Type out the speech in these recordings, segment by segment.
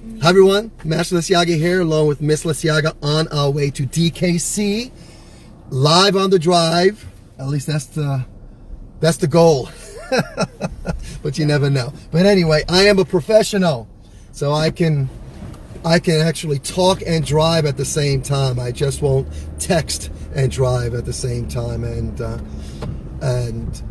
Hi everyone, Master Liciaga here along with Miss Liciaga on our way to DKC. Live on the drive. At least that's the goal. But you never know. But anyway, I am a professional, so I can actually talk and drive at the same time. I just won't text and drive at the same time. And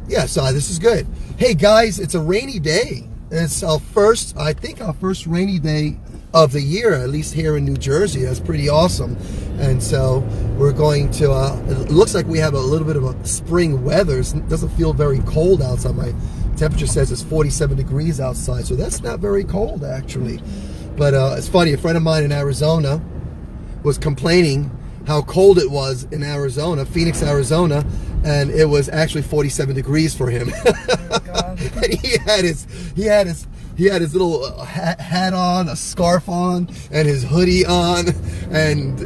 yeah, so this is good. Hey guys, it's a rainy day. It's our first rainy day of the year, at least here in New Jersey. That's pretty awesome. And so we're going to, it looks like we have a little bit of a spring weather. It doesn't feel very cold outside. My temperature says it's 47 degrees outside, so that's not very cold actually. But it's funny, a friend of mine in Arizona was complaining how cold it was in Arizona, Phoenix, Arizona, and it was actually 47 degrees for him. Oh God. And he had his little hat on, a scarf on, and his hoodie on, and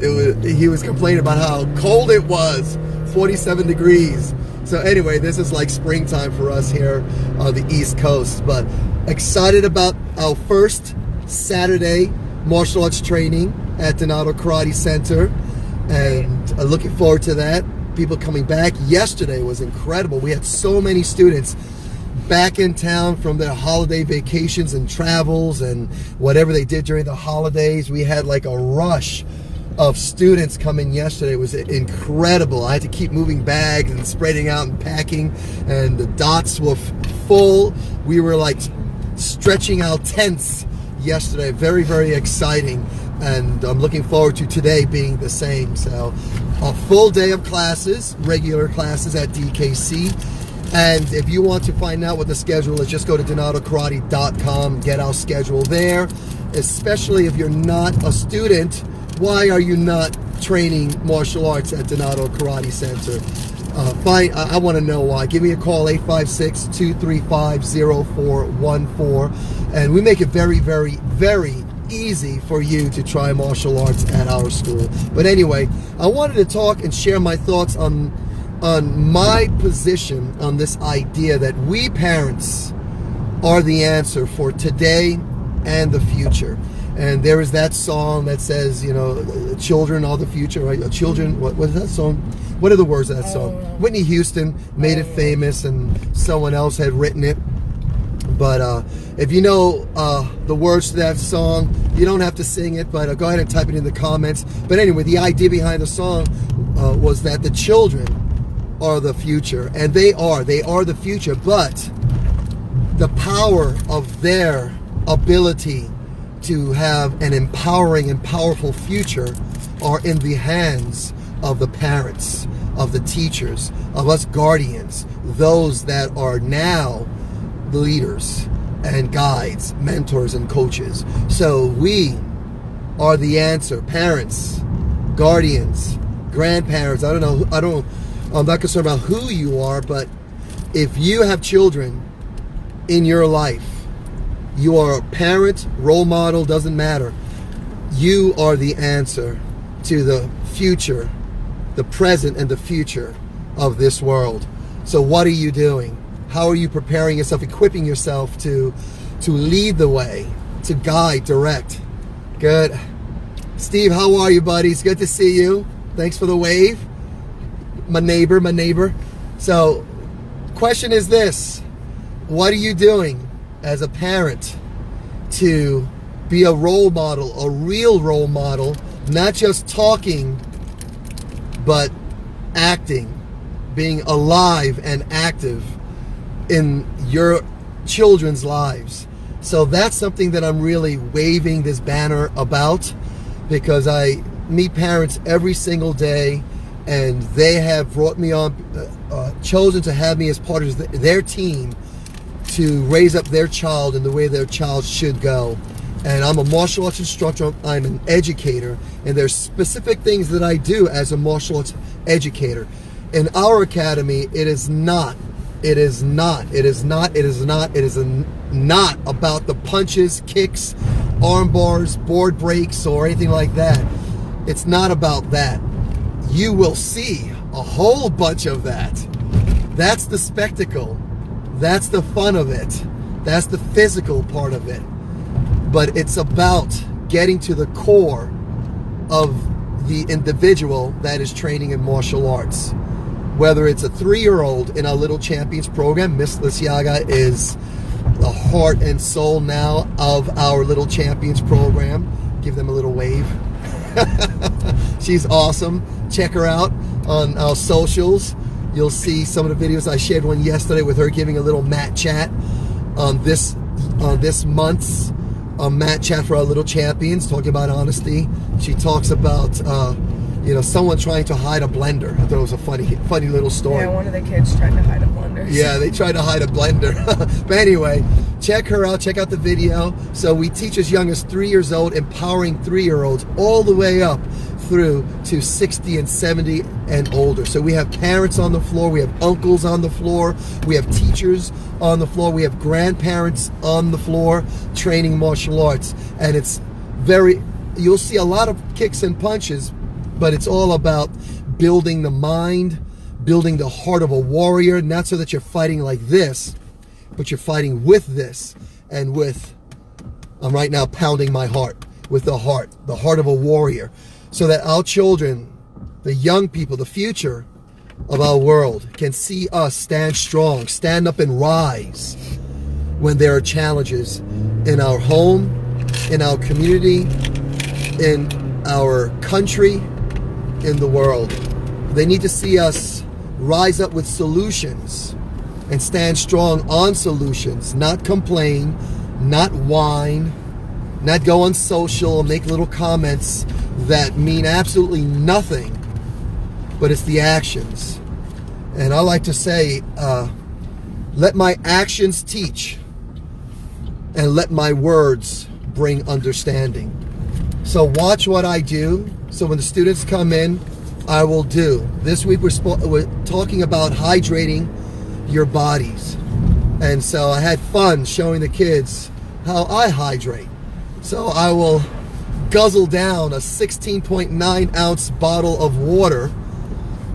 he was complaining about how cold it was, 47 degrees. So anyway, this is like springtime for us here on the East Coast. But excited about our first Saturday martial arts training at Donato Karate Center, and looking forward to that. People coming back. Yesterday was incredible. We had so many students back in town from their holiday vacations and travels and whatever they did during the holidays. We had like a rush of students coming yesterday. It was incredible. I had to keep moving bags and spreading out and packing, and the dots were full. We were like stretching out tents yesterday. Very, very exciting, and I'm looking forward to today being the same. So a full day of classes, regular classes at DKC. And if you want to find out what the schedule is, just go to donatokarate.com, get our schedule there. Especially if you're not a student, why are you not training martial arts at Donato Karate Center? I want to know why. Give me a call, 856-235-0414. And we make it very, very, very easy for you to try martial arts at our school. But anyway, I wanted to talk and share my thoughts on my position on this idea that we parents are the answer for today and the future. And there is that song that says, you know, children are the future, right? Children, what is that song? What are the words of that song? Whitney Houston made it famous, and someone else had written it. But if you know the words to that song, you don't have to sing it, but go ahead and type it in the comments. But anyway, the idea behind the song was that the children are the future, and they are the future, but the power of their ability to have an empowering and powerful future are in the hands of the parents, of the teachers, of us guardians, those that are now the leaders and guides, mentors and coaches. So we are the answer. Parents, guardians, grandparents. I'm not concerned about who you are, but if you have children in your life, you are a parent, role model, doesn't matter. You are the answer to the future, the present and the future of this world. So what are you doing? How are you preparing yourself, equipping yourself to lead the way, to guide, direct? Good. Steve, how are you, buddy? It's good to see you. Thanks for the wave. My neighbor. So, question is this: what are you doing as a parent to be a role model, a real role model, not just talking, but acting, being alive and active in your children's lives? So that's something that I'm really waving this banner about, because I meet parents every single day, and they have brought me on, chosen to have me as part of their team to raise up their child in the way their child should go. And I'm a martial arts instructor, I'm an educator, and there's specific things that I do as a martial arts educator. In our academy, it is not about the punches, kicks, arm bars, board breaks, or anything like that. It's not about that. You will see a whole bunch of that. That's the spectacle. That's the fun of it. That's the physical part of it. But it's about getting to the core of the individual that is training in martial arts. Whether it's a 3-year-old in our Little Champions program, Miss Liciaga is the heart and soul now of our Little Champions program. Give them a little wave. She's awesome. Check her out on our socials. You'll see some of the videos. I shared one yesterday with her giving a little mat chat on this month's mat chat for our Little Champions, talking about honesty. She talks about someone trying to hide a blender. I thought it was a funny little story. Yeah, one of the kids tried to hide a blender. Yeah, they tried to hide a blender. But anyway, check her out. Check out the video. So we teach as young as 3 years old, empowering 3-year-olds all the way up through to 60 and 70 and older. So we have parents on the floor. We have uncles on the floor. We have teachers on the floor. We have grandparents on the floor training martial arts. And it's you'll see a lot of kicks and punches, but it's all about building the mind, building the heart of a warrior, not so that you're fighting like this, but you're fighting with this and with, I'm right now pounding my heart, with the heart of a warrior, so that our children, the young people, the future of our world can see us stand strong, stand up and rise when there are challenges in our home, in our community, in our country, in the world. They need to see us rise up with solutions and stand strong on solutions, not complain, not whine, not go on social and make little comments that mean absolutely nothing, but it's the actions. And I like to say, let my actions teach and let my words bring understanding. So watch what I do. So when the students come in, I will do. This week we're talking about hydrating your bodies. And so I had fun showing the kids how I hydrate. So I will guzzle down a 16.9 ounce bottle of water.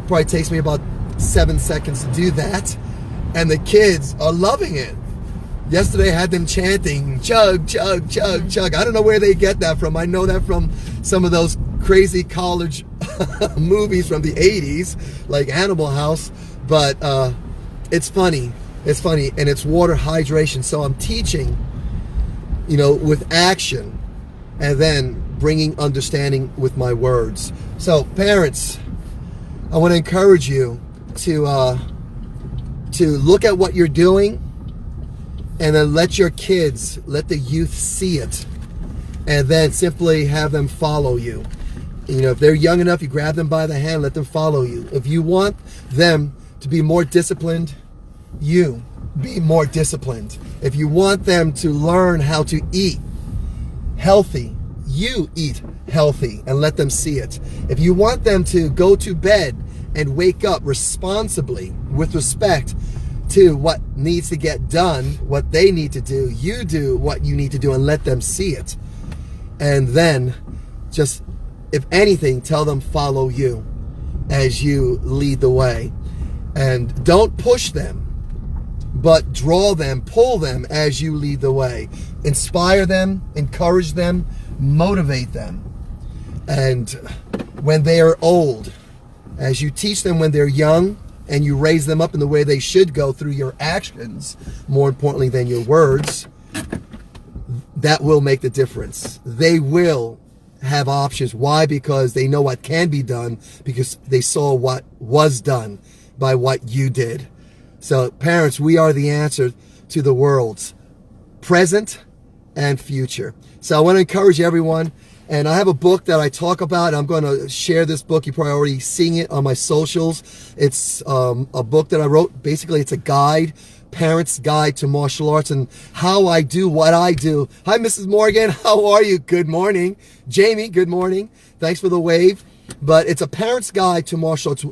Probably takes me about 7 seconds to do that. And the kids are loving it. Yesterday I had them chanting, chug, chug, chug, chug. I don't know where they get that from. I know that from some of those crazy college movies from the 80s, like Animal House. But it's funny. It's funny. And it's water hydration. So I'm teaching, with action and then bringing understanding with my words. So parents, I want to encourage you to look at what you're doing, and then let your kids, let the youth see it, and then simply have them follow you. If they're young enough, you grab them by the hand, let them follow you. If you want them to be more disciplined, you be more disciplined. If you want them to learn how to eat healthy, you eat healthy and let them see it. If you want them to go to bed and wake up responsibly with respect to what needs to get done, what they need to do, you do what you need to do and let them see it. And then just, if anything, tell them follow you as you lead the way. And don't push them, but draw them, pull them as you lead the way. Inspire them, encourage them, motivate them. And when they are old, as you teach them when they're young, and you raise them up in the way they should go through your actions, more importantly than your words, that will make the difference. They will have options. Why? Because they know what can be done, because they saw what was done by what you did. So parents, we are the answer to the world's present and future. So I want to encourage everyone. And I have a book that I talk about. I'm going to share this book. You're probably already seeing it on my socials. It's a book that I wrote. Basically, it's a guide, Parents' Guide to Martial Arts, and how I do what I do. Hi, Mrs. Morgan. How are you? Good morning. Jamie, good morning. Thanks for the wave. But it's a parent's guide to martial arts.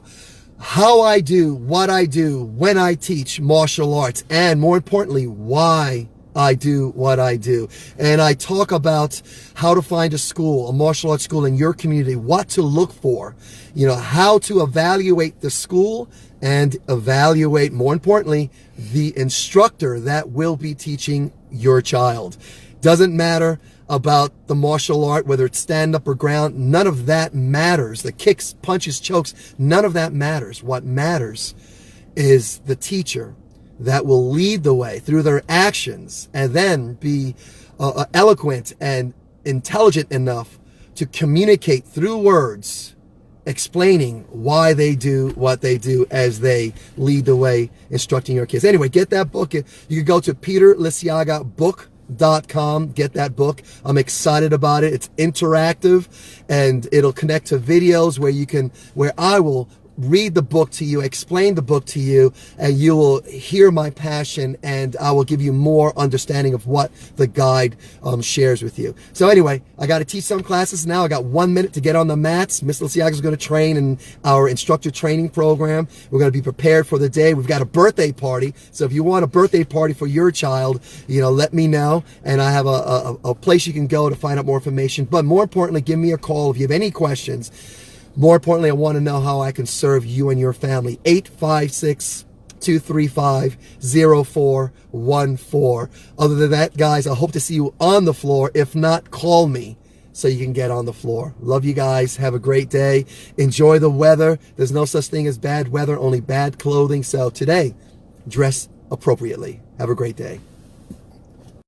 How I do what I do when I teach martial arts, and more importantly, why I do what I do. And I talk about how to find a school, a martial arts school in your community, what to look for, how to evaluate the school and evaluate, more importantly, the instructor that will be teaching your child. Doesn't matter about the martial art, whether it's stand-up or ground. None of that matters. The kicks, punches, chokes, none of that matters. What matters is the teacher that will lead the way through their actions and then be eloquent and intelligent enough to communicate through words, explaining why they do what they do as they lead the way, instructing your kids. Anyway, get that book. You can go to peterliciagabook.com. Get that book. I'm excited about it. It's interactive, and it'll connect to videos where I will read the book to you, explain the book to you, and you will hear my passion, and I will give you more understanding of what the guide shares with you. So anyway, I got to teach some classes now. I got 1 minute to get on the mats. Miss Liciaga is going to train in our instructor training program. We're going to be prepared for the day. We've got a birthday party. So if you want a birthday party for your child, let me know. And I have a place you can go to find out more information. But more importantly, give me a call if you have any questions. More importantly, I want to know how I can serve you and your family. 856-235-0414. Other than that, guys, I hope to see you on the floor. If not, call me so you can get on the floor. Love you guys. Have a great day. Enjoy the weather. There's no such thing as bad weather, only bad clothing. So today, dress appropriately. Have a great day.